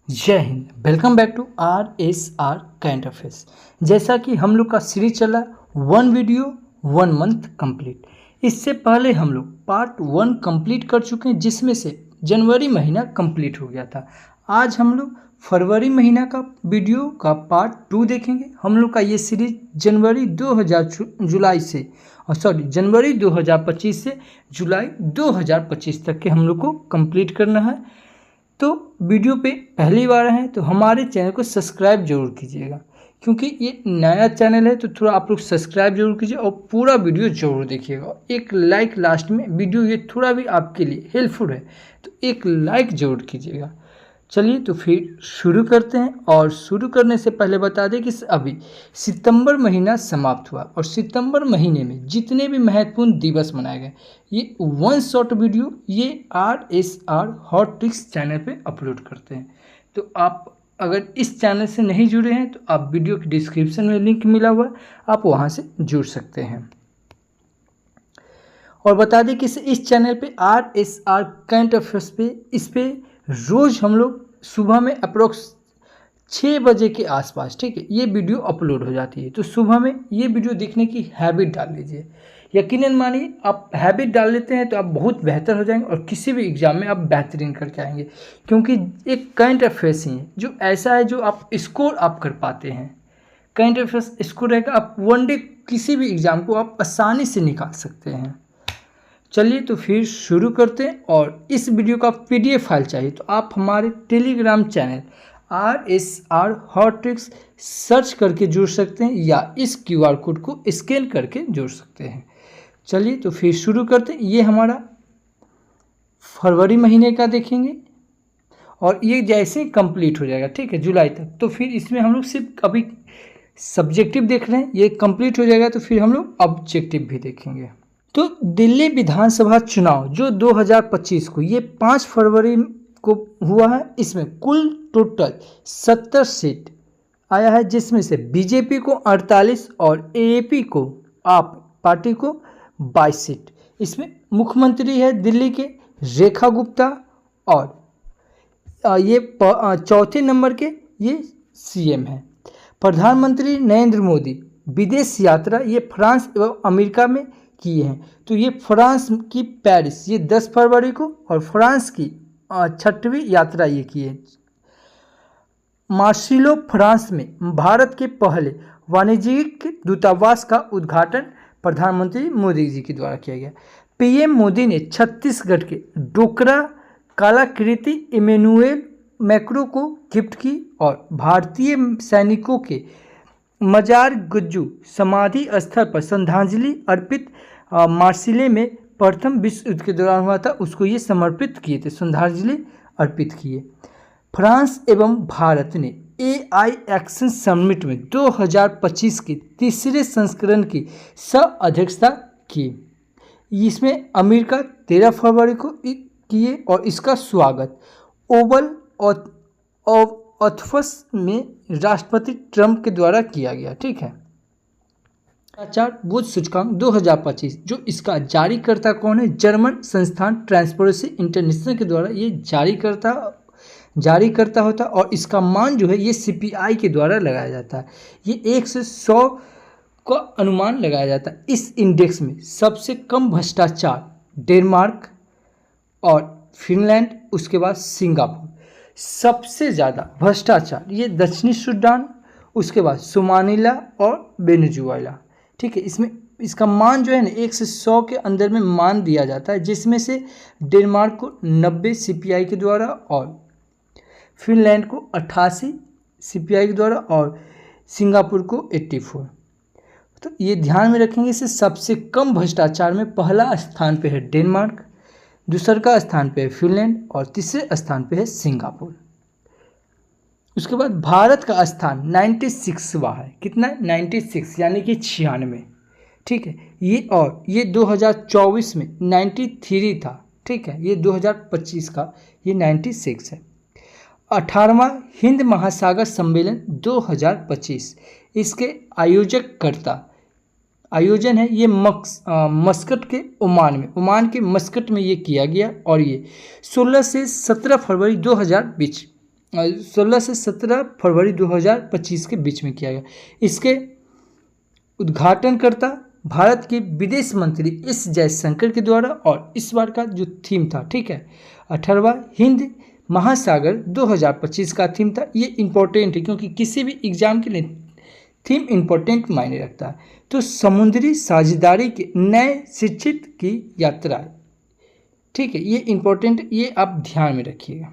जय हिंद। Welcome back to RSR current affairs. जैसा कि हम लोग का सीरीज चला 1 वीडियो 1 मंथ कंप्लीट। इससे पहले हम लोग पार्ट 1 कंप्लीट कर चुके हैं, जिसमें से जनवरी महीना कंप्लीट हो गया था। आज हम लोग फरवरी महीना का वीडियो का पार्ट 2 देखेंगे। हम लोग का ये सीरीज जनवरी 2025 से जुलाई 2025 तक के हम लोग को कंप्लीट करना है। तो वीडियो पे पहली बार हैं तो हमारे चैनल को सब्सक्राइब जरूर कीजिएगा, क्योंकि ये नया चैनल है तो थोड़ा आप लोग सब्सक्राइब जरूर कीजिए और पूरा वीडियो जरूर देखिएगा। एक लाइक लास्ट में, वीडियो ये थोड़ा भी आपके लिए हेल्पफुल है तो एक लाइक जरूर कीजिएगा। चलिए तो फिर शुरू करते हैं। और शुरू करने से पहले बता दें कि अभी सितंबर महीना समाप्त हुआ और सितंबर महीने में जितने भी महत्वपूर्ण दिवस मनाए गए, ये 1 शॉर्ट वीडियो ये RSR हॉट ट्रिक्स चैनल पे अपलोड करते हैं। तो आप अगर इस चैनल से नहीं जुड़े हैं तो आप वीडियो के डिस्क्रिप्शन में लिंक मिला हुआ है, आप वहाँ से जुड़ सकते हैं। और बता दें कि इस चैनल पे RSR करंट अफेयर्स पे इस पे रोज़ हम लोग सुबह में अप्रोक्स 6 बजे के आसपास, ठीक है, ये वीडियो अपलोड हो जाती है। तो सुबह में ये वीडियो देखने की हैबिट डाल लीजिए। यकीनन मानिए, आप हैबिट डाल लेते हैं तो आप बहुत बेहतर हो जाएंगे और किसी भी एग्ज़ाम में आप बेहतरीन करके आएंगे, क्योंकि एक करंट अफेयर्स ही है जो ऐसा है जो आप स्कोर आप कर पाते हैं। करंट अफेयर्स स्कोर रहेगा, आप वन डे किसी भी एग्ज़ाम को आप आसानी से निकाल सकते हैं। चलिए तो फिर शुरू करते हैं। और इस वीडियो का PDF फाइल चाहिए तो आप हमारे Telegram channel RSR hot tricks search करके जुड़ सकते हैं या इस QR कोड को स्कैन करके जुड़ सकते हैं। चलिए तो फिर शुरू करते हैं। ये हमारा फरवरी महीने का देखेंगे और ये जैसे ही कंप्लीट हो जाएगा, ठीक है, जुलाई तक, तो फिर इसमें हम लोग सिर्फ अभी सब्जेक्टिव देख रहे हैं। ये कंप्लीट हो जाएगा तो फिर हम लोग ऑब्जेक्टिव भी देखेंगे। तो दिल्ली विधानसभा चुनाव जो 2025 को, ये 5 फरवरी को हुआ है। इसमें कुल टोटल 70 सीट आया है, जिसमें से बीजेपी को 48 और AAP को, आप पार्टी को 22 सीट। इसमें मुख्यमंत्री है दिल्ली के रेखा गुप्ता और ये चौथे नंबर के ये CM हैं। प्रधानमंत्री नरेंद्र मोदी विदेश यात्रा ये फ्रांस एवं अमेरिका में किए हैं। तो ये फ्रांस की पेरिस ये 10 फरवरी को और फ्रांस की 6वीं यात्रा ये किए। मार्सिलो फ्रांस में भारत के पहले वाणिज्यिक दूतावास का उद्घाटन प्रधानमंत्री मोदी जी के द्वारा किया गया। PM मोदी ने छत्तीसगढ़ के डोकरा कलाकृति इमैनुएल मैक्रो को गिफ्ट की और भारतीय सैनिकों के मजार गुज्जू समाधि स्थल पर श्रद्धांजलि अर्पित। मार्सिले में प्रथम विश्व युद्ध के दौरान हुआ था, उसको ये समर्पित किए थे, श्रद्धांजलि अर्पित किए। फ्रांस एवं भारत ने AI एक्शन समिट में 2025 के तीसरे संस्करण की सह-अध्यक्षता की। इसमें अमेरिका 13 फरवरी को किए और इसका स्वागत ओवल ऑफिस में राष्ट्रपति ट्रंप के द्वारा किया गया, ठीक है। भ्रष्टाचार बोध सूचकांक 2025 जो इसका जारीकर्ता कौन है, जर्मन संस्थान ट्रांसपेरेंसी इंटरनेशनल के द्वारा ये जारीकर्ता होता है और इसका मान जो है ये CPI के द्वारा लगाया जाता है। ये 1 से 100 का अनुमान लगाया जाता है। इस इंडेक्स में सबसे कम भ्रष्टाचार डेनमार्क और फिनलैंड, उसके बाद सिंगापुर। सबसे ज़्यादा भ्रष्टाचार ये दक्षिणी सूडान, उसके बाद सोमालिया और वेनेजुएला, ठीक है। इसमें इसका मान जो है ना 1 से 100 के अंदर में मान दिया जाता है, जिसमें से डेनमार्क को 90 CPI के द्वारा और फिनलैंड को 88 CPI के द्वारा और सिंगापुर को 84। तो ये ध्यान में रखेंगे। इसे सबसे कम भ्रष्टाचार में पहला स्थान पे है डेनमार्क, दूसरे का स्थान पे है फिनलैंड और तीसरे स्थान पे है सिंगापुर। उसके बाद भारत का स्थान 96वां है। कितना है? 96, यानी कि 96, ठीक है। ये 2024 में 93 था, ठीक है। ये 2025 का ये 96 है। 18वां हिंद महासागर सम्मेलन 2025, इसके आयोजन है ये मस्कट के ओमान के मस्कट में ये किया गया और ये 16 से 17 फरवरी 2020 16 से 17 फरवरी 2025 के बीच में किया गया। इसके उद्घाटनकर्ता भारत के विदेश मंत्री एस जयशंकर के द्वारा, और इस बार का जो थीम था, ठीक है, 18वां हिंद महासागर 2025 का थीम था। ये इम्पोर्टेंट है क्योंकि किसी भी एग्जाम के लिए थीम इम्पोर्टेंट मायने रखता है। तो समुद्री साझेदारी के नए शिक्षित की यात्रा, ठीक है, ये इम्पोर्टेंट, ये आप ध्यान में रखिएगा।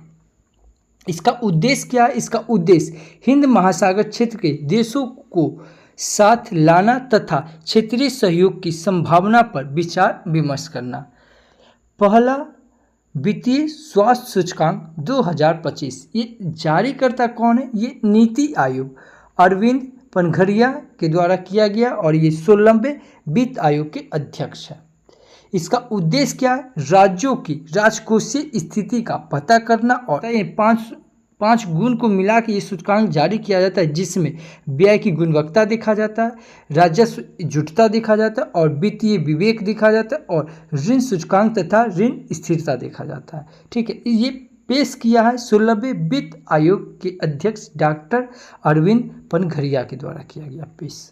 इसका उद्देश्य क्या है? इसका उद्देश्य हिंद महासागर क्षेत्र के देशों को साथ लाना तथा क्षेत्रीय सहयोग की संभावना पर विचार विमर्श करना। पहला वित्तीय स्वास्थ्य सूचकांक 2025, ये जारीकर्ता कौन है? ये नीति आयोग अरविंद पनघरिया के द्वारा किया गया, और ये 16वें वित्त आयोग के अध्यक्ष है। इसका उद्देश्य क्या है? राज्यों की राजकोषीय स्थिति का पता करना, और ये पांच गुण को मिला के ये सूचकांक जारी किया जाता है, जिसमें व्यय की गुणवत्ता देखा जाता है, राजस्व जुटता देखा जाता है, और वित्तीय विवेक देखा जाता है, और ऋण सूचकांक तथा ऋण स्थिरता देखा जाता है। ठीक है, ये पेश किया है 16वें वित्त आयोग के अध्यक्ष डॉक्टर अरविंद पनघरिया के द्वारा किया गया पेश।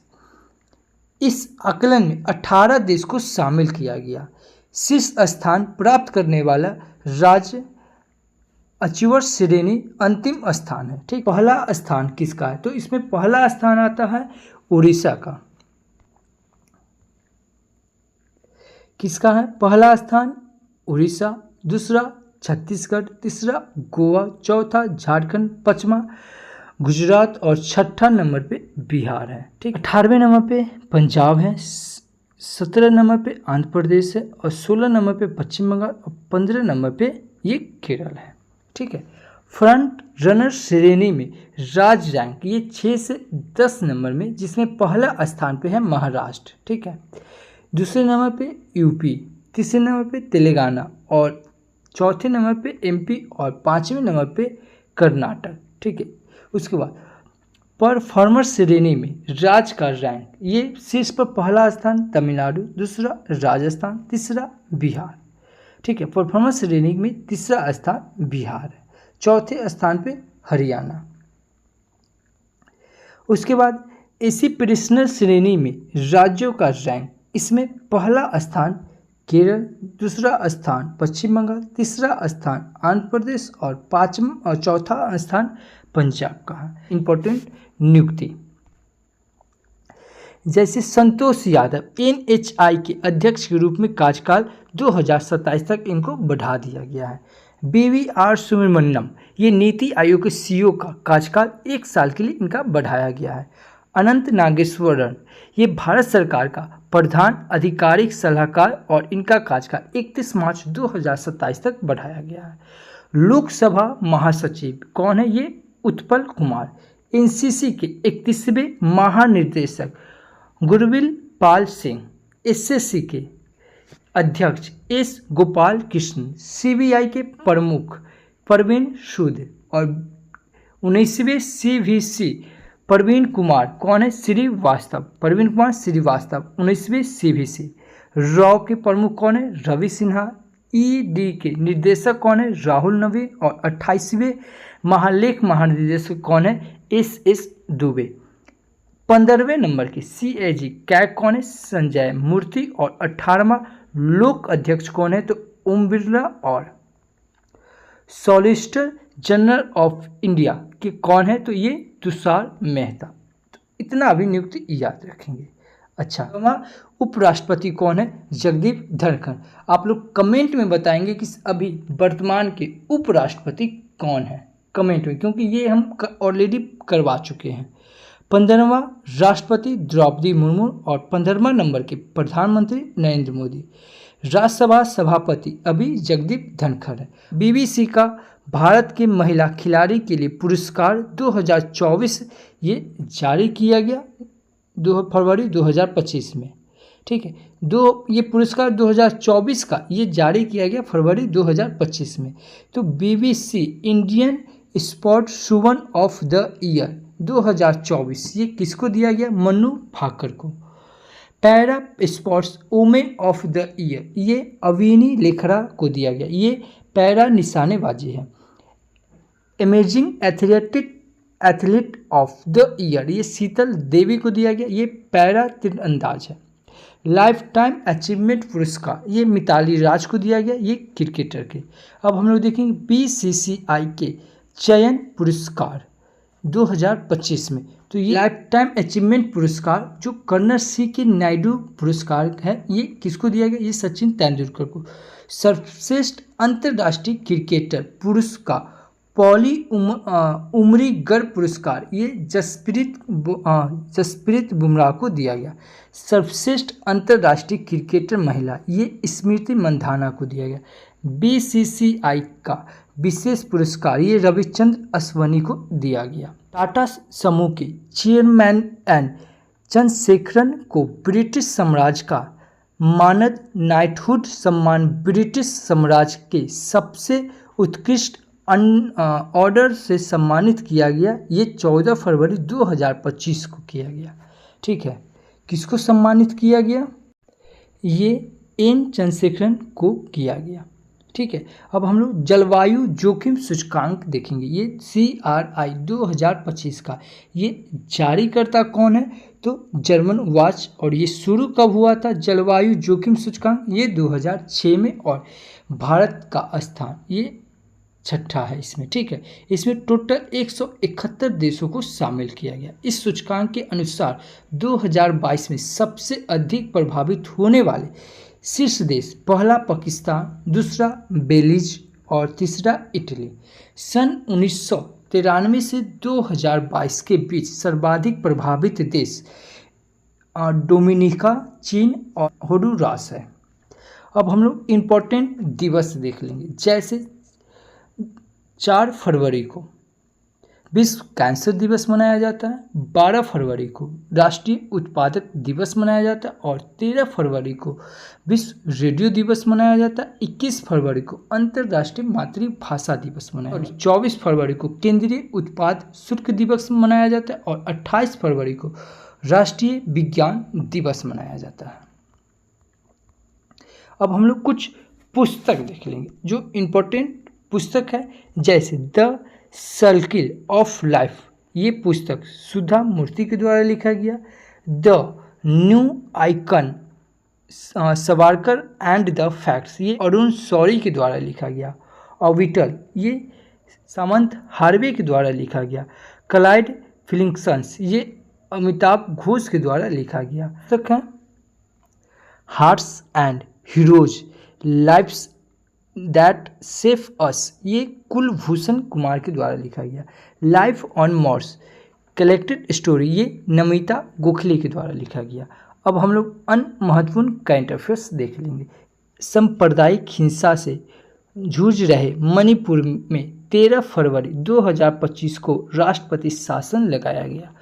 इस आकलन में 18 देश को शामिल किया गया। शीर्ष स्थान प्राप्त करने वाला राज्य अचीवर श्रेणी अंतिम स्थान है। ठीक, पहला स्थान किसका है? तो इसमें पहला स्थान आता है उड़ीसा का। किसका है पहला स्थान? उड़ीसा। दूसरा छत्तीसगढ़, तीसरा गोवा, चौथा झारखंड, पांचवा गुजरात, और छठा नंबर पे बिहार है। ठीक, 18वें नंबर पे पंजाब है, 17 नंबर पे आंध्र प्रदेश है, और 16 नंबर पे पश्चिम बंगाल, और 15 नंबर पे ये केरल है। ठीक है, फ्रंट रनर श्रेणी में राज्य रैंक ये 6 से 10 नंबर में, जिसमें पहला स्थान पे है महाराष्ट्र। ठीक है, दूसरे नंबर पे यूपी, तीसरे नंबर पे तेलंगाना, और चौथे नंबर पे एमपी, और पांचवें नंबर पे कर्नाटक। ठीक है, उसके बाद परफॉर्मर श्रेणी में राज्य का रैंक ये शीर्ष पर पहला स्थान तमिलनाडु, दूसरा राजस्थान, तीसरा बिहार। ठीक है, परफॉर्मेंस श्रेणी में तीसरा स्थान बिहार है, चौथे स्थान पे हरियाणा। उसके बाद एसी प्रिजनर श्रेणी में राज्यों का रैंक, इसमें पहला स्थान केरल, दूसरा स्थान पश्चिम बंगाल, तीसरा स्थान आंध्र प्रदेश, और पांचवा और चौथा स्थान पंजाब का है। इंपॉर्टेंट नियुक्ति, जैसे संतोष यादव एनएचआई के अध्यक्ष के रूप में कार्यकाल 2027 तक इनको बढ़ा दिया गया है। बीवीआर सुब्रमण्यम ये नीति आयोग के सीईओ का कार्यकाल 1 साल के लिए इनका बढ़ाया गया है। अनंत नागेश्वरन ये भारत सरकार का प्रधान आधिकारिक सलाहकार, और इनका कार्यकाल 31 मार्च 2027 तक बढ़ाया गया है। लोकसभा महासचिव कौन है? ये उत्पल कुमार। एनसीसी के 31वें महानिर्देशक गुरविल पाल सिंह। एसएससी के अध्यक्ष एस गोपाल कृष्ण। सीबीआई के प्रमुख प्रवीण सूद, और 19वें सीवीसी प्रवीण कुमार कौन है? श्रीवास्तव, प्रवीण कुमार श्रीवास्तव 19वें सीवीसी। रॉ के प्रमुख कौन है? रवि सिन्हा। ईडी के निर्देशक कौन है? राहुल नवीन, और 28वें महालेख महानिदेशक कौन है? एस दुबे। 15वें नंबर की सीएजी कैग कौन है? संजय मूर्ति, और 18वां लोक अध्यक्ष कौन है? तो ओम बिरला। और सॉलिसिटर जनरल ऑफ इंडिया के कौन है? तो ये तुषार मेहता। तो इतना अभी नियुक्ति याद रखेंगे। अच्छा, उपराष्ट्रपति कौन है? जगदीप धनखड़। आप लोग कमेंट में बताएंगे कि अभी वर्तमान के उपराष्ट्रपति कौन है, कमेंट में, क्योंकि ये हम ऑलरेडी करवा चुके हैं। 15वां राष्ट्रपति द्रौपदी मुर्मू, और 15वां नंबर के प्रधानमंत्री नरेंद्र मोदी। राज्यसभा सभापति अभी जगदीप धनखड़ है। बीबीसी का भारत के महिला खिलाड़ी के लिए पुरस्कार 2024 ये जारी किया गया 2 फरवरी 2025 में। ठीक है, ये पुरस्कार 2024 का ये जारी किया गया फरवरी 2025 में। तो BBC Indian sport woman of the year 2024 ये किसको दिया गया? मनु भाकर को। Para sports women of the year ये अविनी लेखरा को दिया गया। ये पैरा निशानेबाजी है। Imaging athlete of the year ये शीतल देवी को दिया गया, ये पैरा तीरंदाज है। लाइफ टाइम अचीवमेंट पुरस्कार ये मिताली राज को दिया गया, ये क्रिकेटर के। अब हम लोग देखेंगे बीसीसीआई के चयन पुरस्कार 2025 में, तो ये लाइफ टाइम अचीवमेंट पुरस्कार जो कर्नल सी के नायडू पुरस्कार है, ये किसको दिया गया, ये सचिन तेंदुलकर को। सर्वश्रेष्ठ अंतर्राष्ट्रीय क्रिकेटर पुरस्कार पॉली उमरीगर पुरस्कार ये जसप्रीत बुमराह को दिया गया। सर्वश्रेष्ठ अंतर्राष्ट्रीय क्रिकेटर महिला ये स्मृति मंधाना को दिया गया। बीसीसीआई का विशेष पुरस्कार ये रविचंद्र अश्वनी को दिया गया। टाटा समूह के चेयरमैन एन चंद्रशेखरन को ब्रिटिश साम्राज्य का मानद नाइटहुड सम्मान ब्रिटिश साम्राज्य के सबसे उत्कृष्ट ऑर्डर से सम्मानित किया गया, ये 14 फरवरी 2025 को किया गया। ठीक है, किसको सम्मानित किया गया, ये एन चंद्रशेखरन को किया गया। ठीक है, अब हम लोग जलवायु जोखिम सूचकांक देखेंगे, ये CRI 2025 का ये जारीकर्ता कौन है, तो जर्मन वॉच। और ये शुरू कब हुआ था जलवायु जोखिम सूचकांक, ये 2006 में, और भारत का स्थान ये 6ठा है इसमें। ठीक है, इसमें टोटल 171 देशों को शामिल किया गया। इस सूचकांक के अनुसार 2022 में सबसे अधिक प्रभावित होने वाले शीर्ष देश, पहला पाकिस्तान, दूसरा बेलीज और तीसरा इटली। सन 1993 से 2022 के बीच सर्वाधिक प्रभावित देश डोमिनिका, चीन और होंडुरास है। अब हम लोग इम्पोर्टेंट दिवस देख लेंगे, जैसे 4 फरवरी को विश्व कैंसर दिवस मनाया जाता है, 12 फरवरी को राष्ट्रीय उत्पादक दिवस मनाया जाता है, और 13 फरवरी को विश्व रेडियो दिवस मनाया जाता है, 21 फरवरी को अंतर्राष्ट्रीय मातृभाषा दिवस मनाया जाता है, 24 फरवरी को केंद्रीय उत्पाद शुल्क दिवस मनाया जाता है, और 28 फरवरी को राष्ट्रीय विज्ञान दिवस मनाया जाता है। अब हम लोग कुछ पुस्तक देख लेंगे जो इम्पोर्टेंट पुस्तक है, जैसे द सर्किल ऑफ लाइफ, ये पुस्तक सुधा मूर्ति के द्वारा लिखा गया। The new icon Savarkar and the facts, ये अरुण शौरी के द्वारा लिखा गया। ऑर्बिटल, ये सामंत हार्वे के द्वारा लिखा गया। क्लाइड फिलिंग्सन्स, ये अमिताभ घोष के द्वारा लिखा गया। पुस्तक है hearts and heroes lives that saved us, ये कुलभूषण कुमार के द्वारा लिखा गया। Life on Mars collected story, ये नमिता गोखले के द्वारा लिखा गया। अब हम लोग अन्य महत्वपूर्ण करंट अफेयर्स देख लेंगे। सांप्रदायिक हिंसा से जूझ रहे मणिपुर में 13 फरवरी 2025 को राष्ट्रपति शासन लगाया गया।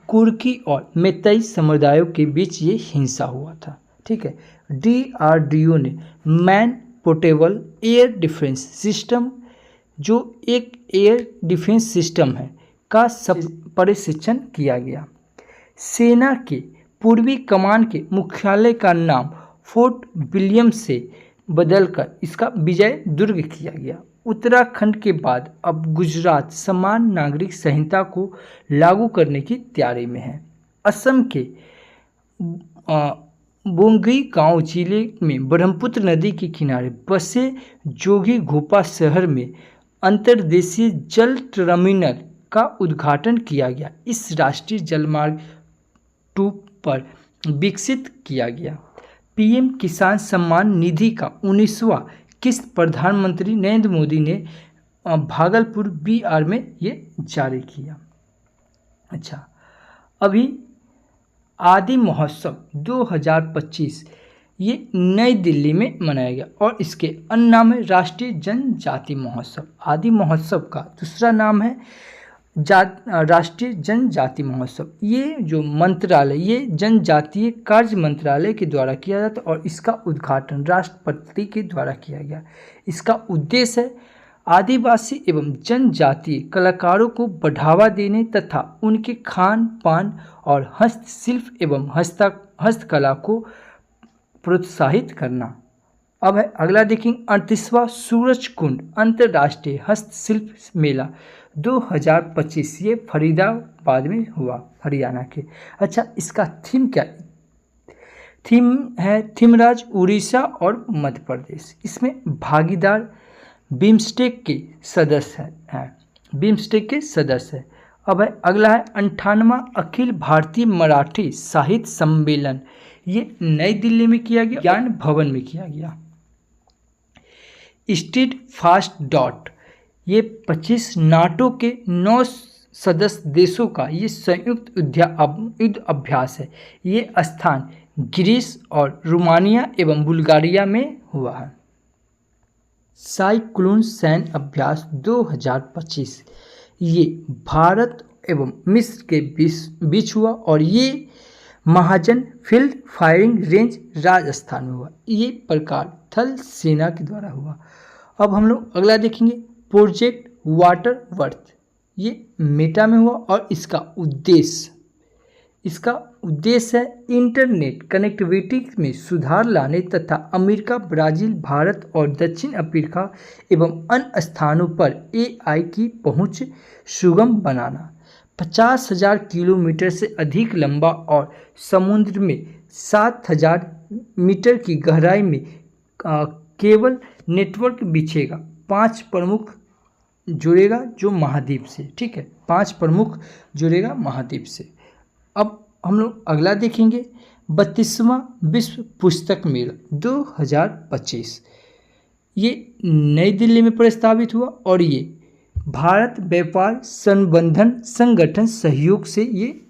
कुर्की और मेतई समुदायों के बीच ये हिंसा हुआ था। ठीक है, DRDO ने man portable air defence system, जो एक एयर डिफेंस सिस्टम है, का सब प्रशिक्षण किया गया। सेना के पूर्वी कमान के मुख्यालय का नाम फोर्ट विलियम से बदलकर इसका विजय दुर्ग किया गया। उत्तराखंड के बाद अब गुजरात समान नागरिक संहिता को लागू करने की तैयारी में है। असम के बोंगई गांव जिले में ब्रह्मपुत्र नदी के किनारे बसे जोगी घोपा शहर में अंतर्देशीय जल टर्मिनल का उद्घाटन किया गया। इस राष्ट्रीय जलमार्ग 2 पर विकसित किया गया। PM किसान सम्मान निधि का 19वां किस्त प्रधानमंत्री नरेंद्र मोदी ने भागलपुर BR में ये जारी किया। अच्छा, अभी आदि महोत्सव 2025 ये नई दिल्ली में मनाया गया, और इसके अन्य नाम है राष्ट्रीय जनजाति महोत्सव। आदि महोत्सव का दूसरा नाम है राष्ट्रीय जनजाति महोत्सव। ये जो मंत्रालय, ये जनजातीय कार्य मंत्रालय के द्वारा किया जाता है, और इसका उद्घाटन राष्ट्रपति के द्वारा किया गया। इसका उद्देश्य है आदिवासी एवं जनजातीय कलाकारों को बढ़ावा देने तथा उनके खान पान और हस्तशिल्प एवं हस्तकला को प्रोत्साहित करना। अब है अगला देखेंगे 38वां सूरज कुंड अंतर्राष्ट्रीय हस्तशिल्प मेला 2025 ये फरीदाबाद में हुआ, हरियाणा के। अच्छा, इसका थीम क्या है? थीम है थीमराज उड़ीसा और मध्य प्रदेश। इसमें भागीदार बिम्स्टेक के सदस्य हैं, बिम्स्टेक के सदस्य हैं। अब है अगला है 58वां अखिल भारतीय मराठी साहित्य सम्मेलन। ये नई दिल्ली में किया गया, ज्ञान भवन में किया गया। स्टेट फास्ट डॉट, ये 25 नाटो के 9 सदस्य देशों का ये संयुक्त युद्ध अभ्यास है। ये स्थान ग्रीस और रोमानिया एवं बुल्गारिया में हुआ है। साइक्लोन सैन्य अभ्यास 2025 ये भारत एवं मिस्र के बीच हुआ और ये महाजन फील्ड फायरिंग रेंज राजस्थान में हुआ। ये प्रकार थल सेना के द्वारा हुआ। अब हम लोग अगला देखेंगे प्रोजेक्ट वाटर वर्थ। ये मेटा में हुआ और इसका उद्देश्य है इंटरनेट कनेक्टिविटी में सुधार लाने तथा अमेरिका, ब्राज़ील, भारत और दक्षिण अफ्रीका एवं अन्य स्थानों पर AI की पहुंच सुगम बनाना। 50,000 किलोमीटर से अधिक लंबा और समुद्र में 7,000 मीटर की गहराई में केबल नेटवर्क बिछेगा। 5 प्रमुख जुड़ेगा जो महाद्वीप से, ठीक है, 5 प्रमुख जुड़ेगा महाद्वीप से। अब हम लोग अगला देखेंगे 32वां विश्व पुस्तक मेला 2025। ये नई दिल्ली में प्रस्तावित हुआ और ये भारत व्यापार संबंधन संगठन सहयोग से ये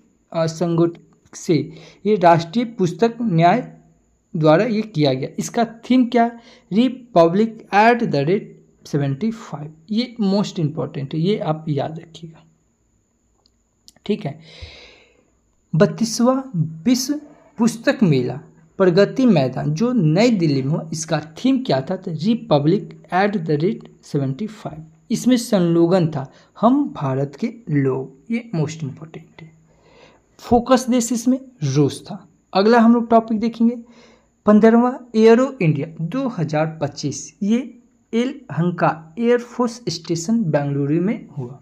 राष्ट्रीय पुस्तक न्याय द्वारा ये किया गया। इसका थीम क्या है? रिपब्लिक @75। ये मोस्ट इम्पॉर्टेंट है, ये आप याद रखिएगा, ठीक है। 32वां विश्व पुस्तक मेला प्रगति मैदान जो नई दिल्ली में हुआ, इसका थीम क्या था? तो रिपब्लिक @75। इसमें संलोगन था हम भारत के लोग, ये मोस्ट इम्पोर्टेंट है। फोकस देश इसमें रूस था। अगला हम लोग टॉपिक देखेंगे 15वां एयरो इंडिया 2025। ये यलहंका एयरफोर्स स्टेशन बेंगलुरु में हुआ।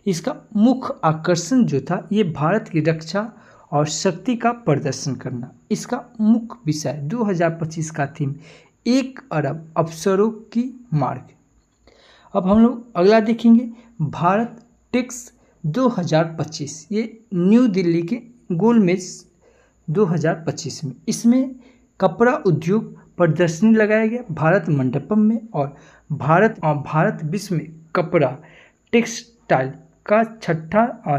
इसका मुख्य आकर्षण जो था ये भारत की रक्षा और शक्ति का प्रदर्शन करना। इसका मुख्य विषय 2025 का थीम 1 अरब अवसरों की मार्ग। अब हम लोग अगला देखेंगे भारत टेक्स 2025। ये न्यू दिल्ली के गोलमेज 2025 में। इसमें कपड़ा उद्योग प्रदर्शनी लगाया गया भारत मंडपम में और भारत विश्व में कपड़ा टेक्सटाइल का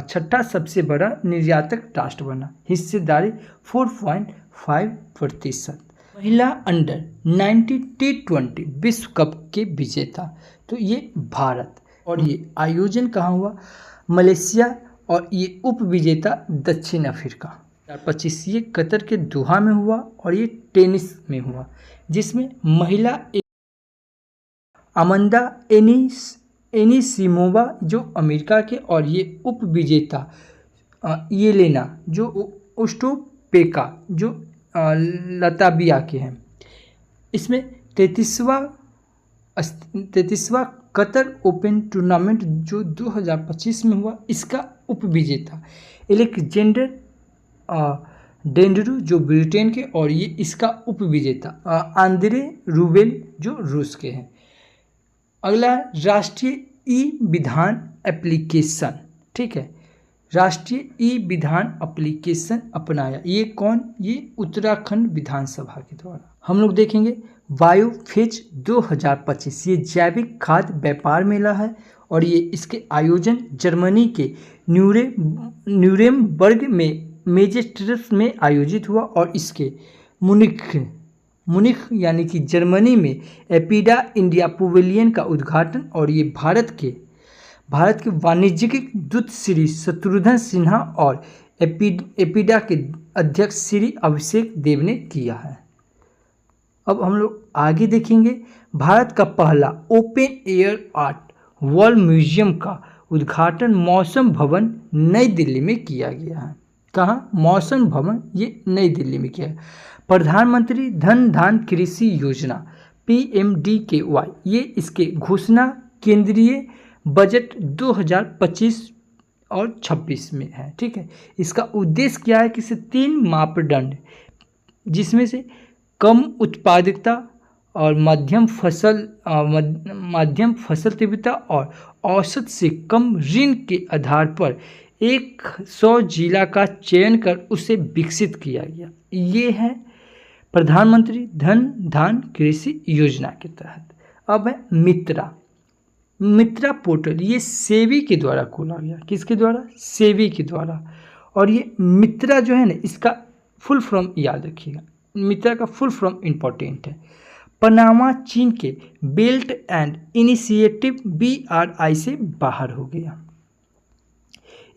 छठा सबसे बड़ा निर्यातक राष्ट्र बना। हिस्सेदारी 4.5%। महिला अंडर 19 T20 विश्व कप के विजेता तो ये भारत, और ये आयोजन कहाँ हुआ? मलेशिया, और ये उप विजेता दक्षिण अफ्रीका। 2025 ये कतर के दोहा में हुआ और ये टेनिस में हुआ, जिसमें महिला अमांडा एनिसिमोवा जो अमेरिका के, और ये उप विजेता येलेना जो ओस्टापेंको जो लताविया के हैं। इसमें 33वां कतर ओपन टूर्नामेंट जो 2025 में हुआ, इसका उप विजेता एलेक्जेंडर डेंड्रू जो ब्रिटेन के, और ये इसका उप विजेता आंद्रे रूबेल जो रूस के हैं। अगला राष्ट्रीय ई विधान एप्लीकेशन, ठीक है, राष्ट्रीय ई विधान एप्लीकेशन अपनाया। ये कौन? ये उत्तराखंड विधानसभा के द्वारा। हम लोग देखेंगे बायोफेज 2025। ये जैविक खाद्य व्यापार मेला है और ये इसके आयोजन जर्मनी के न्यूरेमबर्ग में मेजेस्ट्रस में आयोजित हुआ और इसके मुनिख यानी कि जर्मनी में एपिडा इंडिया पवेलियन का उद्घाटन, और ये भारत के वाणिज्यिक दूत श्री शत्रुघ्न सिन्हा और एपिडा के अध्यक्ष श्री अभिषेक देव ने किया है। अब हम लोग आगे देखेंगे भारत का पहला open air art world museum का उद्घाटन मौसम भवन नई दिल्ली में किया गया है। कहाँ? मौसम भवन, ये नई दिल्ली में किया है। प्रधानमंत्री धन धान कृषि योजना PMDKY, ये इसके घोषणा केंद्रीय बजट 2025 और 26 में है। ठीक है, इसका उद्देश्य क्या है कि इसे 3 मापदंड, जिसमें से कम उत्पादकता और मध्यम फसल तीव्रता और औसत से कम ऋण के आधार पर 100 जिला का चयन कर उसे विकसित किया गया। ये है प्रधानमंत्री धन धान कृषि योजना के तहत। अब है मित्रा पोर्टल, ये सेबी के द्वारा खोला गया। किसके द्वारा? सेबी के द्वारा। और ये मित्रा जो है ना, इसका फुल फॉर्म याद रखिएगा, मित्रा का फुल फॉर्म इंपॉर्टेंट है। पनामा चीन के बेल्ट एंड इनिशिएटिव BRI से बाहर हो गया।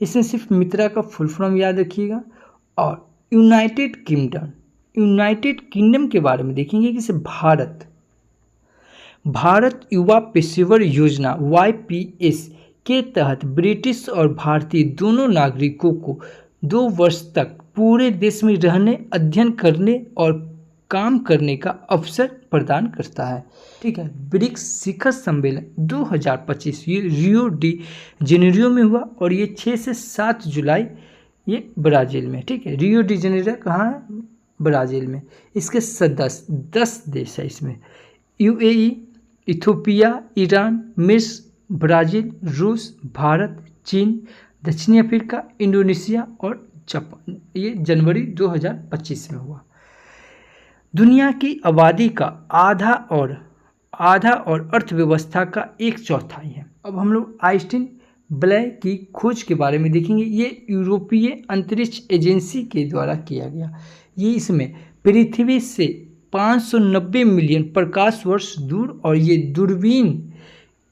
इसमें सिर्फ मित्रा का फुल फॉर्म याद रखिएगा। और यूनाइटेड किंगडम के बारे में देखेंगे कि इसे भारत युवा पेशेवर योजना YPS के तहत ब्रिटिश और भारतीय दोनों नागरिकों को 2 वर्ष तक पूरे देश में रहने, अध्ययन करने और काम करने का अवसर प्रदान करता है। ठीक है, ब्रिक्स शिखर सम्मेलन 2025 ये रियो डी जेनेरियो में हुआ और ये 6 से 7 जुलाई ये ब्राज़ील में। ठीक है, रियो डी जेनेरियो कहाँ है? ब्राज़ील में। इसके सदस्य 10 देश है इसमें, UAE, इथियोपिया, ईरान, मिस्र, ब्राज़ील, रूस, भारत, चीन, दक्षिण अफ्रीका, इंडोनेशिया और जापान। ये जनवरी 2025 में हुआ। दुनिया की आबादी का आधा और अर्थव्यवस्था का 1/4 है। अब हम लोग आइंस्टीन वलय की खोज के बारे में देखेंगे। ये यूरोपीय अंतरिक्ष एजेंसी के द्वारा किया गया। ये इसमें पृथ्वी से 590 मिलियन प्रकाश वर्ष दूर, और ये दूरबीन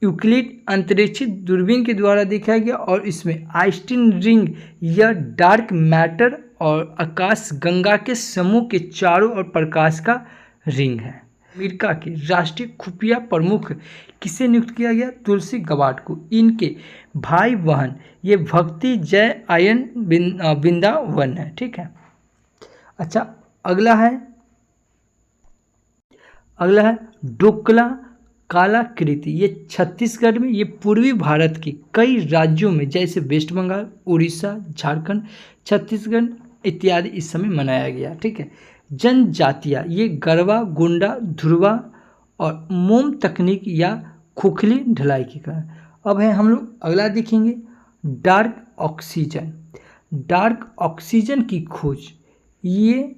यूक्लिड अंतरिक्ष दूरबीन के द्वारा देखा गया। और इसमें आइंस्टीन रिंग या डार्क मैटर और आकाश गंगा के समूह के चारों ओर प्रकाश का रिंग है। अमेरिका के राष्ट्रीय खुफिया प्रमुख किसे नियुक्त किया गया? तुलसी गबार्ड को। इनके भाई बहन ये भक्ति जय आयन वृंदावन है। ठीक है, अच्छा अगला है डोकला कलाकृति। ये छत्तीसगढ़ में, ये पूर्वी भारत के कई राज्यों में जैसे वेस्ट बंगाल, उड़ीसा, झारखंड, छत्तीसगढ़ इत्यादि इस समय मनाया गया। ठीक है, जनजातियाँ ये गरबा, गोंडा, धुरवा और मोम तकनीक या खोखली ढलाई की कारण। अब है हम लोग अगला देखेंगे डार्क ऑक्सीजन की खोज। ये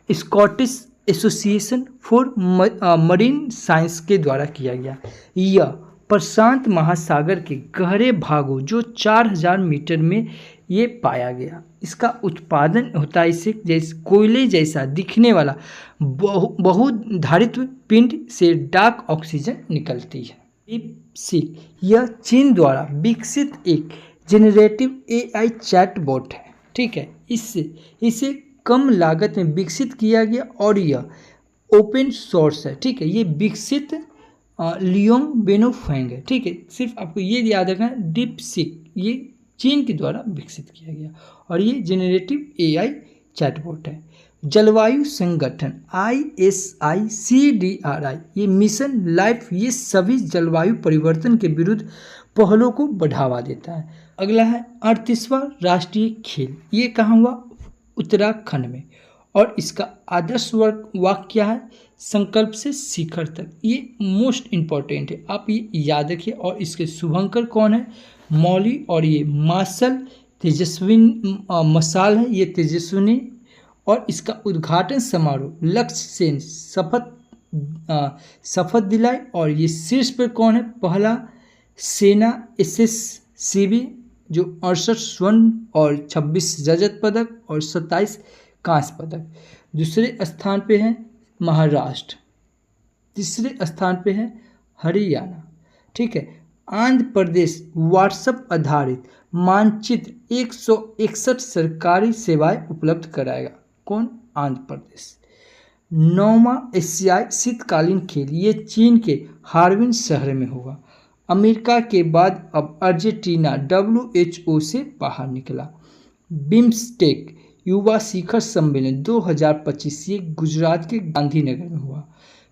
Scottish association for marine science के द्वारा किया गया। यह प्रशांत महासागर के गहरे भागों जो 4000 मीटर में ये पाया गया। इसका उत्पादन होता है इससे जैसे कोयले जैसा दिखने वाला बहुधारित्व पिंड से डार्क ऑक्सीजन निकलती है। डीपसीक यह चीन द्वारा विकसित एक जेनरेटिव AI चैटबॉट है। ठीक है, इसे कम लागत में विकसित किया गया और यह ओपन सोर्स है। ठीक है, ये विकसित लियोंग बेनोफेंग है। ठीक है, सिर्फ आपको ये याद रखना है, डीपसीक ये चीन के द्वारा विकसित किया गया और ये जेनरेटिव AI चैटबॉट है। जलवायु संगठन ISICDRI ये मिशन लाइफ ये सभी जलवायु परिवर्तन के विरुद्ध पहलों को बढ़ावा देता है। अगला है 38वां राष्ट्रीय खेल। ये कहाँ हुआ? उत्तराखंड में। और इसका आदर्श वाक्य क्या है? संकल्प से शिखर तक। ये मोस्ट इम्पॉर्टेंट है, आप ये याद रखिए। और इसके शुभंकर कौन है? मौली। और ये मार्शल तेजस्विनी मसाल है, ये तेजस्विनी। और इसका उद्घाटन समारोह लक्ष्य सेन शपथ दिलाई। और ये शीर्ष पर कौन है? पहला सेना SSCB जो 68 स्वर्ण और 26 रजत पदक और 27 कांस्य पदक। दूसरे स्थान पे है महाराष्ट्र, तीसरे स्थान पे है हरियाणा। ठीक है, आंध्र प्रदेश व्हाट्सएप आधारित मानचित्र 161 सरकारी सेवाएं उपलब्ध कराएगा। कौन? आंध्र प्रदेश। 9वां एशियाई शीतकालीन खेल ये चीन के हार्बिन शहर में होगा। अमेरिका के बाद अब अर्जेंटीना WHO से बाहर निकला। बिम्स्टेक युवा शिखर सम्मेलन 2025 ये गुजरात के गांधीनगर में हुआ।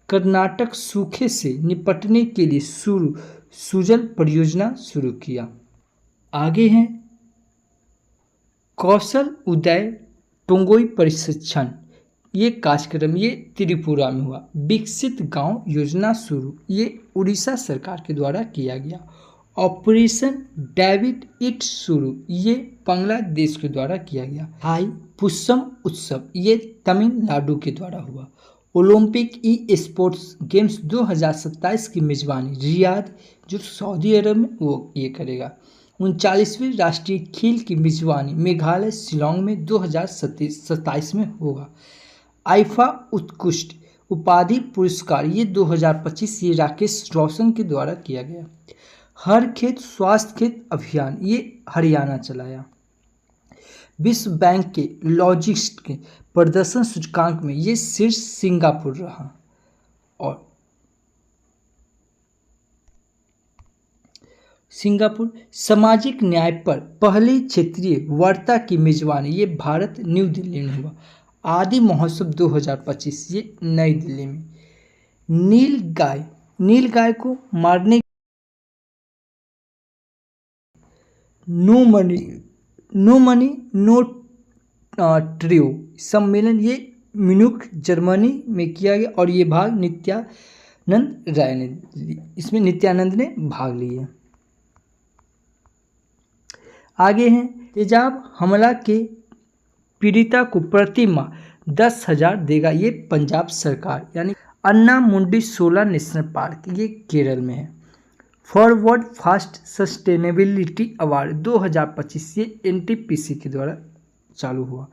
कर्नाटक सूखे से निपटने के लिए सुजल परियोजना शुरू किया। आगे हैं कौशल उदय टोंगोई प्रशिक्षण, ये कार्यक्रम ये त्रिपुरा में हुआ। विकसित गांव योजना शुरू, ये उड़ीसा सरकार के द्वारा किया गया। ऑपरेशन डेविड इट शुरू, ये बांग्लादेश के द्वारा किया गया। हाई पुष्पम उत्सव, ये तमिलनाडु के द्वारा हुआ। ओलंपिक ई स्पोर्ट्स गेम्स 2027 की मेजबानी रियाद, जो सऊदी अरब में, वो ये करेगा। 39वीं राष्ट्रीय खेल की मेजबानी मेघालय शिलोंग में 2027 में होगा। आईफा उत्कृष्ट उपाधि पुरस्कार ये 2025 ये राकेश रोशन के द्वारा किया गया। हर खेत स्वास्थ्य खेत अभियान ये हरियाणा चलाया। विश्व बैंक के लॉजिस्ट के प्रदर्शन सूचकांक में ये शीर्ष सिंगापुर रहा। और सिंगापुर सामाजिक न्याय पर पहली क्षेत्रीय वार्ता की मेजबानी ये भारत न्यू दिल्ली में हुआ। आदि महोत्सव 2025 ये नई दिल्ली में। नील गाय को मारने नो मनी नो ट्रियो सम्मेलन ये म्यूनिख जर्मनी में किया गया और ये भाग नित्यानंद राय ने ली, इसमें नित्यानंद ने भाग लिया। आगे हैं तेजाब हमला के पीड़िता को प्रति माह 10,000 देगा ये पंजाब सरकार। यानी अन्ना मुंडी सोला नेशनल पार्क ये केरल में है। फॉरवर्ड फास्ट सस्टेनेबिलिटी अवार्ड 2025 ये NTPC के द्वारा चालू हुआ।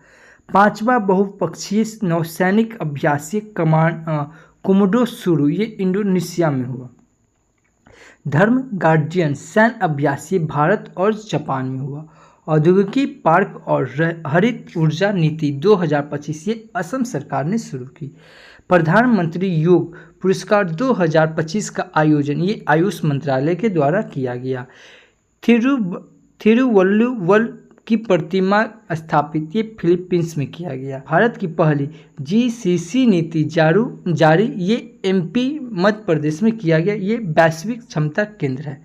5वां बहुपक्षीय नौसैनिक अभ्यासी कोमोडो शुरू ये इंडोनेशिया में हुआ। धर्म गार्डियन सैन्य अभ्यास ये भारत और जापान में हुआ। औद्योगिक पार्क और हरित ऊर्जा नीति 2025 ये असम सरकार ने शुरू की। प्रधानमंत्री योग पुरस्कार 2025 का आयोजन ये आयुष मंत्रालय के द्वारा किया गया। थिरुवल्लुवर की प्रतिमा स्थापित ये फिलीपींस में किया गया। भारत की पहली GCC नीति जारी ये MP मध्य प्रदेश में किया गया। ये वैश्विक क्षमता केंद्र है।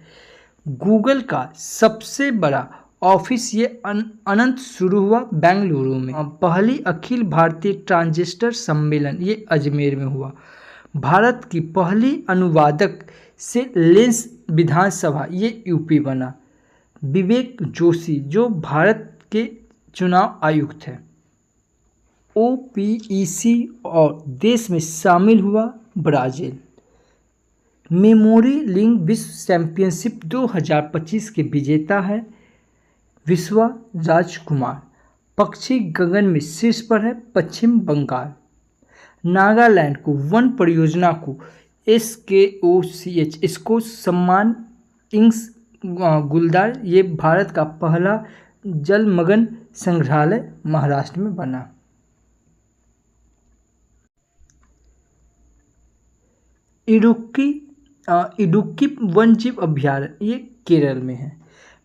गूगल का सबसे बड़ा ऑफिस ये अनंत शुरू हुआ बेंगलुरु में। पहली अखिल भारतीय ट्रांजिस्टर सम्मेलन ये अजमेर में हुआ। भारत की पहली अनुवादक से लेंस विधानसभा ये UP बना। विवेक जोशी जो भारत के चुनाव आयुक्त है। OPEC और देश में शामिल हुआ ब्राजील। मेमोरी लिंक विश्व चैंपियनशिप 2025 के विजेता है विश्वा राजकुमार। पक्षी गगन में शीर्ष पर है पश्चिम बंगाल। नागालैंड को वन परियोजना को SKOCH इसको सम्मान इंग्स गुलदार ये भारत का पहला जलमग्न संग्रहालय महाराष्ट्र में बना। इडुक्की वन्यजीव अभयारण्य ये केरल में है।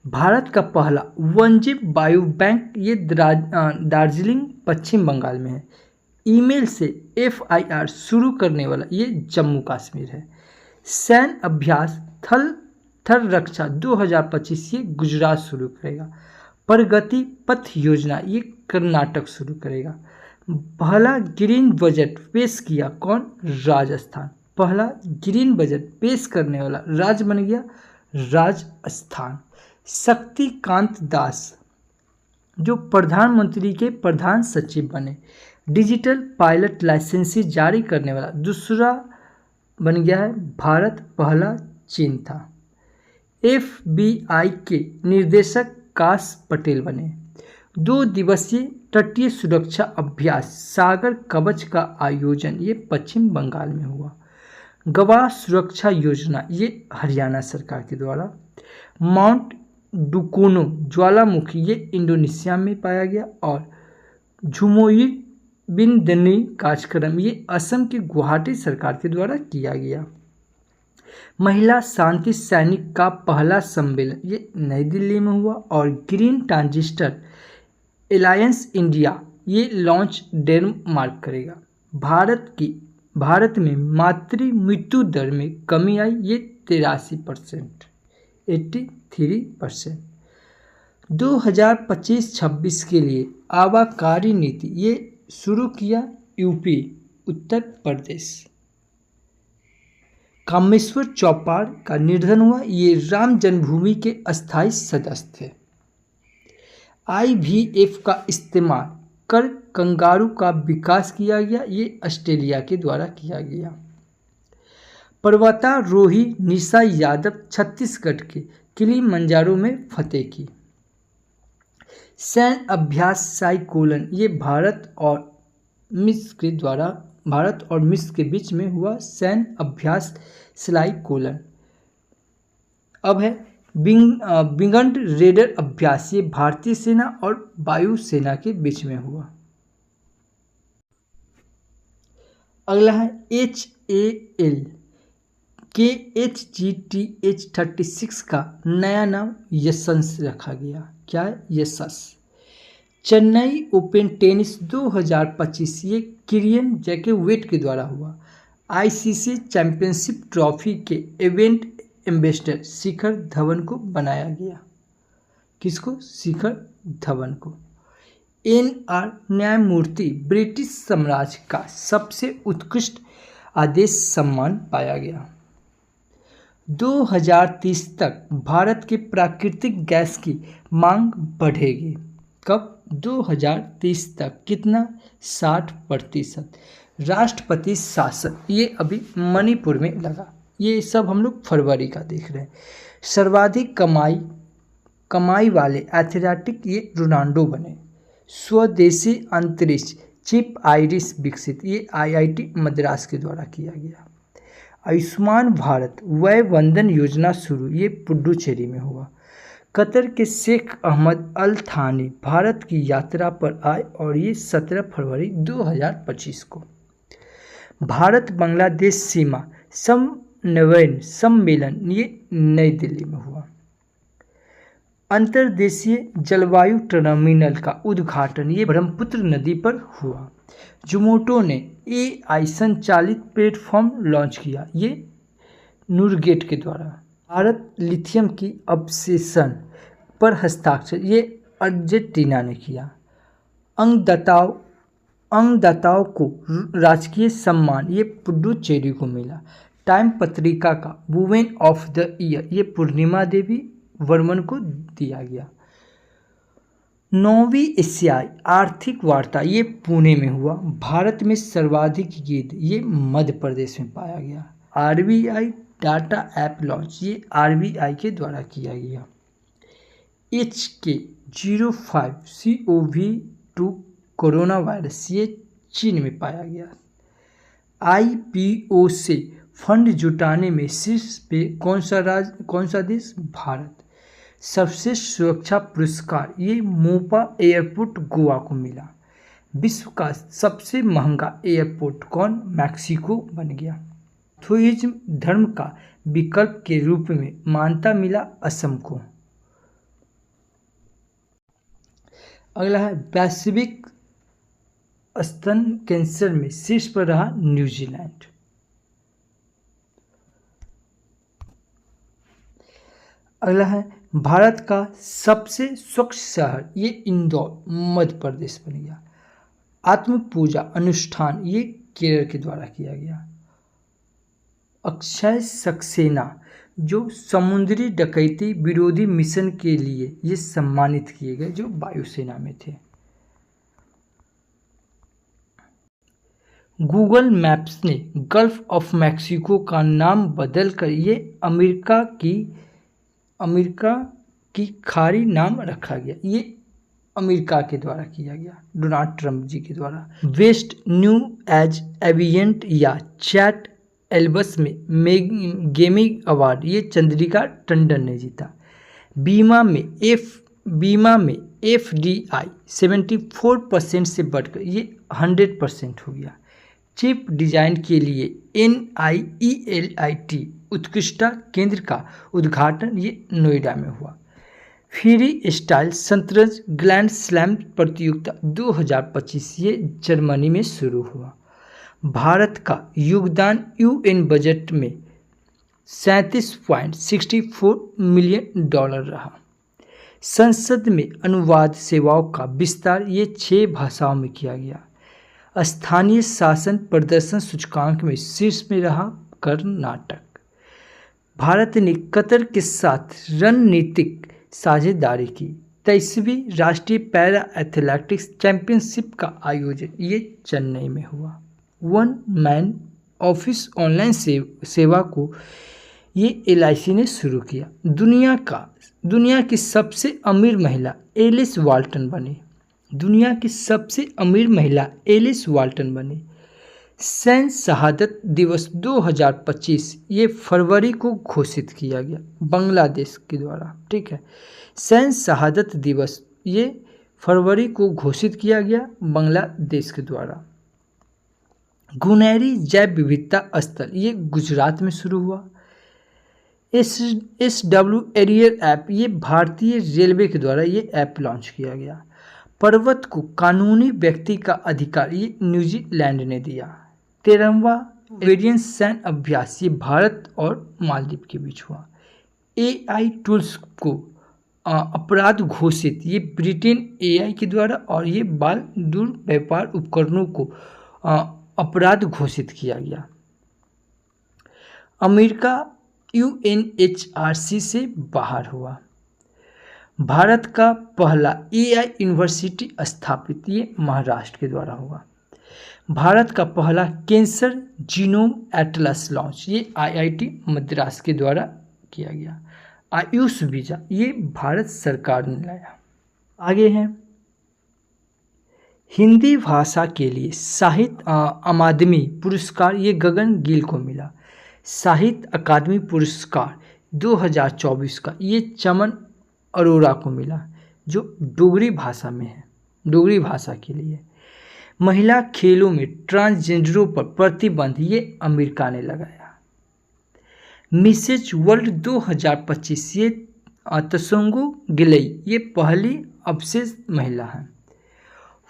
भारत का पहला वन्यजीव बायो बैंक ये दार्जिलिंग पश्चिम बंगाल में है। ईमेल से FIR शुरू करने वाला ये जम्मू कश्मीर है। सैन्य अभ्यास थल रक्षा 2025 ये गुजरात शुरू करेगा। प्रगति पथ योजना ये कर्नाटक शुरू करेगा। पहला ग्रीन बजट पेश किया कौन? राजस्थान। पहला ग्रीन बजट पेश करने वाला राज्य बन गया राजस्थान। शक्तिकांत दास जो प्रधानमंत्री के प्रधान सचिव बने। डिजिटल पायलट लाइसेंसी जारी करने वाला दूसरा बन गया है भारत, पहला चीन था। FBI के निर्देशक काश पटेल बने। 2 दिवसीय तटीय सुरक्षा अभ्यास सागर कवच का आयोजन ये पश्चिम बंगाल में हुआ। गवाह सुरक्षा योजना ये हरियाणा सरकार के द्वारा। माउंट डुकोनो ज्वालामुखी ये इंडोनेशिया में पाया गया। और झुमोई बिनदनी कार्यक्रम ये असम के गुवाहाटी सरकार के द्वारा किया गया। महिला शांति सैनिक का पहला सम्मेलन ये नई दिल्ली में हुआ। और ग्रीन ट्रांजिस्टर एलायंस इंडिया ये लॉन्च डेनमार्क करेगा। भारत में मातृ मृत्यु दर में कमी आई ये 83%। 83%। 2025-26 के लिए आबाकारी नीति ये शुरू किया यूपी, उत्तर प्रदेश। कामेश्वर चौपाल का निधन हुआ, ये राम जन्मभूमि के अस्थायी सदस्य थे। IVF का इस्तेमाल कर कंगारू का विकास किया गया, ये ऑस्ट्रेलिया के द्वारा किया गया। पर्वतारोही निशा यादव छत्तीसगढ़ के किलिमंजारो में फतेह की। सैन्य अभ्यास साइक्लोन ये भारत और मिस्र के बीच में हुआ सैन्य अभ्यास साइक्लोन। अब है विंगड रेडर अभ्यास, ये भारतीय सेना और वायुसेना के बीच में हुआ। अगला है HAL के HGTH-36 का नया नाम यशस रखा गया। क्या है? यशस। चेन्नई ओपन टेनिस 2025 ये किरियन जैकोविच के द्वारा हुआ। ICC चैंपियनशिप ट्रॉफी के इवेंट एम्बेसडर शिखर धवन को बनाया गया। किसको? शिखर धवन को। NR न्यायमूर्ति ब्रिटिश साम्राज्य का सबसे उत्कृष्ट आदेश सम्मान पाया गया। 2030 तक भारत के प्राकृतिक गैस की मांग बढ़ेगी। कब? 2030 तक। कितना? 60%। राष्ट्रपति शासन ये अभी मणिपुर में लगा। ये सब हम लोग फरवरी का देख रहे हैं। सर्वाधिक कमाई वाले एथलेटिक ये रोनाल्डो बने। स्वदेशी अंतरिक्ष चिप आइरिस विकसित, ये IIT मद्रास के द्वारा किया गया। आयुष्मान भारत वय वंदन योजना शुरू, ये पुडुचेरी में हुआ। कतर के शेख अहमद अल थानी भारत की यात्रा पर आए और ये 17 फरवरी 2025 को। भारत बांग्लादेश सीमा समन्वय सम्मेलन ये नई दिल्ली में हुआ। अंतर्देशीय जलवायु टर्मिनल का उद्घाटन ये ब्रह्मपुत्र नदी पर हुआ। जोमैटो ने AI संचालित प्लेटफॉर्म लॉन्च किया, ये नूरगेट के द्वारा। भारत लिथियम की अवशेषण पर हस्ताक्षर ये अर्जेंटीना ने किया। अंगदाताओं को राजकीय सम्मान ये पुडुचेरी को मिला। टाइम पत्रिका का वुमेन ऑफ द ईयर ये पूर्णिमा देवी वर्मन को दिया गया। 9वीं एशियाई आर्थिक वार्ता ये पुणे में हुआ। भारत में सर्वाधिक गिद्ध ये मध्य प्रदेश में पाया गया। RBI डाटा ऐप लॉन्च ये RBI के द्वारा किया गया। HK05CoV2 कोरोना वायरस ये चीन में पाया गया। IPO से फंड जुटाने में शीर्ष पे कौन सा देश? भारत। सर्वश्रेष्ठ सुरक्षा पुरस्कार ये मोपा एयरपोर्ट गोवा को मिला। विश्व का सबसे महंगा एयरपोर्ट कौन? मैक्सिको बन गया। हिंदुइज्म धर्म का विकल्प के रूप में मान्यता मिला असम को। अगला है वैश्विक स्तन कैंसर में शीर्ष पर रहा न्यूजीलैंड। अगला है भारत का सबसे स्वच्छ शहर ये इंदौर मध्य प्रदेश बन गया। आत्म पूजा अनुष्ठान ये केरल के द्वारा किया गया। अक्षय सक्सेना जो समुद्री डकैती विरोधी मिशन के लिए ये सम्मानित किए गए, जो वायुसेना में थे। गूगल मैप्स ने गल्फ ऑफ मैक्सिको का नाम बदलकर ये अमेरिका की खाड़ी नाम रखा गया। ये अमेरिका के द्वारा किया गया, डोनाल्ड ट्रंप जी के द्वारा। वेस्ट न्यू एज एविएंट या चैट एल्बस में गेमिंग अवार्ड ये चंद्रिका टंडन ने जीता। बीमा में FDI 74% से बढ़कर ये 100% हो गया। चिप डिजाइन के लिए NIELIT उत्कृष्टता केंद्र का उद्घाटन ये नोएडा में हुआ। फ्री स्टाइल शतरंज ग्रैंड स्लैम प्रतियोगिता 2025 ये जर्मनी में शुरू हुआ। भारत का योगदान UN बजट में $37.64 मिलियन रहा। संसद में अनुवाद सेवाओं का विस्तार ये 6 भाषाओं में किया गया। स्थानीय शासन प्रदर्शन सूचकांक में शीर्ष में रहा कर्नाटक। भारत ने कतर के साथ रणनीतिक साझेदारी की। 23वीं राष्ट्रीय पैरा एथलेटिक्स चैंपियनशिप का आयोजन ये चेन्नई में हुआ। वन मैन ऑफिस ऑनलाइन सेवा को ये LIC ने शुरू किया। दुनिया की सबसे अमीर महिला एलिस वाल्टन बनी। दुनिया की सबसे अमीर महिला एलिस वाल्टन बनी। सैन्य शहादत दिवस 2025 ये फरवरी को घोषित किया गया बांग्लादेश के द्वारा। ठीक है, सैन्य शहादत दिवस ये फरवरी को घोषित किया गया बांग्लादेश के द्वारा। गुनहरी जैव विविधता स्थल ये गुजरात में शुरू हुआ। SW एरियर ऐप ये भारतीय रेलवे के द्वारा ये ऐप लॉन्च किया गया। पर्वत को कानूनी व्यक्ति का अधिकार ये न्यूजीलैंड ने दिया। 13वां वेरियन सैन्य अभ्यास ये भारत और मालदीव के बीच हुआ। AI टूल्स को अपराध घोषित ये ब्रिटेन AI के द्वारा, और ये बाल दुर्व्यवहार उपकरणों को अपराध घोषित किया गया। अमेरिका UNHRC से बाहर हुआ। भारत का पहला AI यूनिवर्सिटी स्थापित ये महाराष्ट्र के द्वारा हुआ। भारत का पहला कैंसर जीनोम एटलस लॉन्च ये IIT मद्रास के द्वारा किया गया। आयुष वीजा ये भारत सरकार ने लाया। आगे हैं हिंदी भाषा के लिए साहित्य अकादमी पुरस्कार ये गगन गिल को मिला। साहित्य अकादमी पुरस्कार 2024 का ये चमन अरोड़ा को मिला, जो डोगरी भाषा में है, डोगरी भाषा के लिए। महिला खेलों में ट्रांसजेंडरों पर प्रतिबंध ये अमेरिका ने लगाया। मिसेज वर्ल्ड 2025 ये तसोंगो गिलई ये पहली अवशेष महिला है।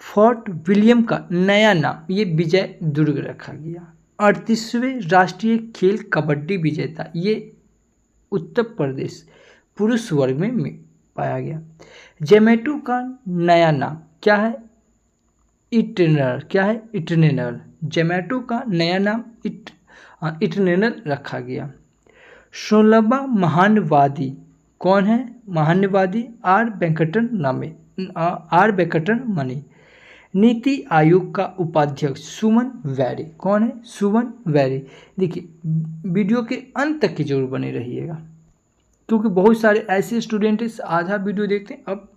फोर्ट विलियम का नया नाम ये विजय दुर्ग रखा गया। 38वें राष्ट्रीय खेल कबड्डी विजेता ये उत्तर प्रदेश पुरुष वर्ग में पाया गया। जोमेटो का नया नाम क्या है? इटर्नल। क्या है? इटर्नल। जोमेटो का नया नाम इटर्नल रखा गया। 16वां महानवादी कौन है? महानवादी आर वेंकटन मणि। नीति आयोग का उपाध्यक्ष सुमन वैरी कौन है? सुमन वैरी। देखिए वीडियो के अंत तक की जरूर बने रहिएगा, क्योंकि बहुत सारे ऐसे स्टूडेंट इस आधा वीडियो देखते हैं अब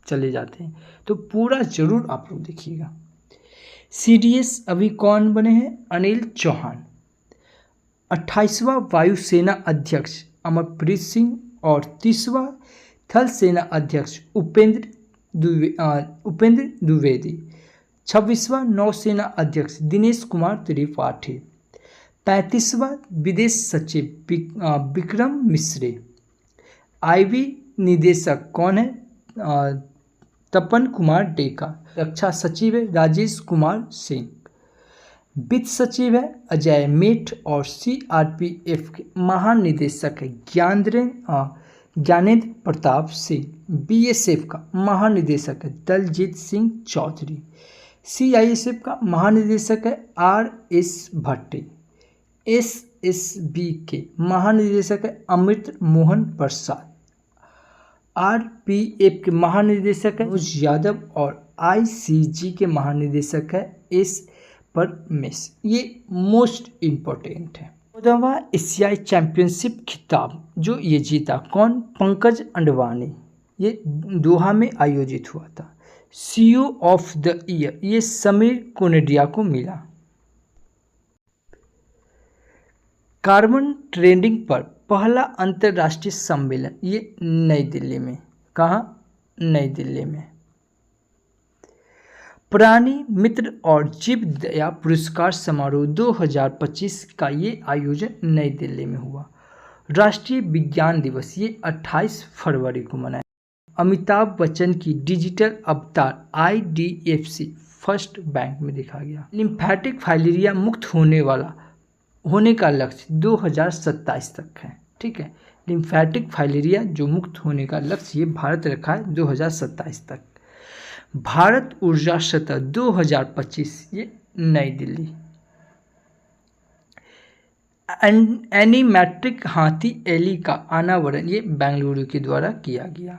चले जाते हैं, तो पूरा जरूर आप लोग देखिएगा। CDS अभी कौन बने हैं? अनिल चौहान। 28वां वायुसेना अध्यक्ष अमरप्रीत सिंह और 30वां थल सेना अध्यक्ष उपेंद्र द्विवेदी। 26वां नौसेना अध्यक्ष दिनेश कुमार त्रिपाठी। 35वां विदेश सचिव विक्रम मिश्रे। IB निदेशक कौन है? तपन कुमार डेका। रक्षा सचिव है राजेश कुमार सिंह। वित्त सचिव है अजय मेठ और CRPF के महानिदेशक है ज्ञानेंद्र प्रताप सिंह। BSF का महानिदेशक है दलजीत सिंह चौधरी। CISF का महानिदेशक है RS भट्टी। SSB के महानिदेशक है अमृत मोहन प्रसाद। RPF के महानिदेशक है मनोज यादव और ICG के महानिदेशक है S परमेश। ये मोस्ट इम्पोर्टेंट है। 14वां एशियाई चैंपियनशिप खिताब जो ये जीता कौन? पंकज अंडवाणी। ये दोहा में आयोजित हुआ था। CEO ऑफ द ईयर ये समीर कोनेडिया को मिला। कार्बन ट्रेडिंग पर पहला अंतर्राष्ट्रीय सम्मेलन ये नई दिल्ली में। कहाँ? नई दिल्ली में। प्राणी मित्र और जीव दया पुरस्कार समारोह 2025 का ये आयोजन नई दिल्ली में हुआ। राष्ट्रीय विज्ञान दिवस ये 28 फरवरी को मनाया। अमिताभ बच्चन की डिजिटल अवतार IDFC फर्स्ट बैंक में देखा गया। लिम्फेटिक फाइलेरिया मुक्त होने का लक्ष्य 2027 तक है। ठीक है, लिम्फेटिक फाइलेरिया जो मुक्त होने का लक्ष्य ये भारत रखा है 2027 तक। भारत ऊर्जा सतह 2025 ये नई दिल्ली। एनीमेट्रिक हाथी एली का अनावरण ये बेंगलुरु के द्वारा किया गया।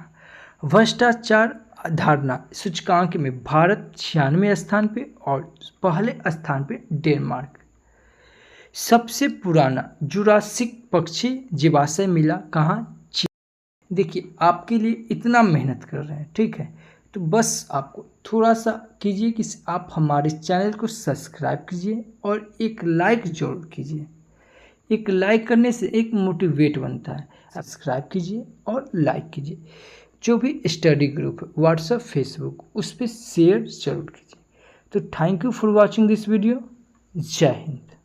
भ्रष्टाचार धारणा सूचकांक में भारत 96वें स्थान पे और पहले स्थान पे डेनमार्क। सबसे पुराना जुरासिक पक्षी जीवाश्य मिला कहाँ? चीन। देखिए आपके लिए इतना मेहनत कर रहे हैं, ठीक है, तो बस आपको थोड़ा सा कीजिए कि आप हमारे चैनल को सब्सक्राइब कीजिए और एक लाइक जरूर कीजिए। एक लाइक करने से एक मोटिवेट बनता है। सब्सक्राइब कीजिए और लाइक कीजिए। जो भी स्टडी ग्रुप है व्हाट्सएप फेसबुक उस पर शेयर जरूर कीजिए। तो thank you for watching this video. जय हिंद।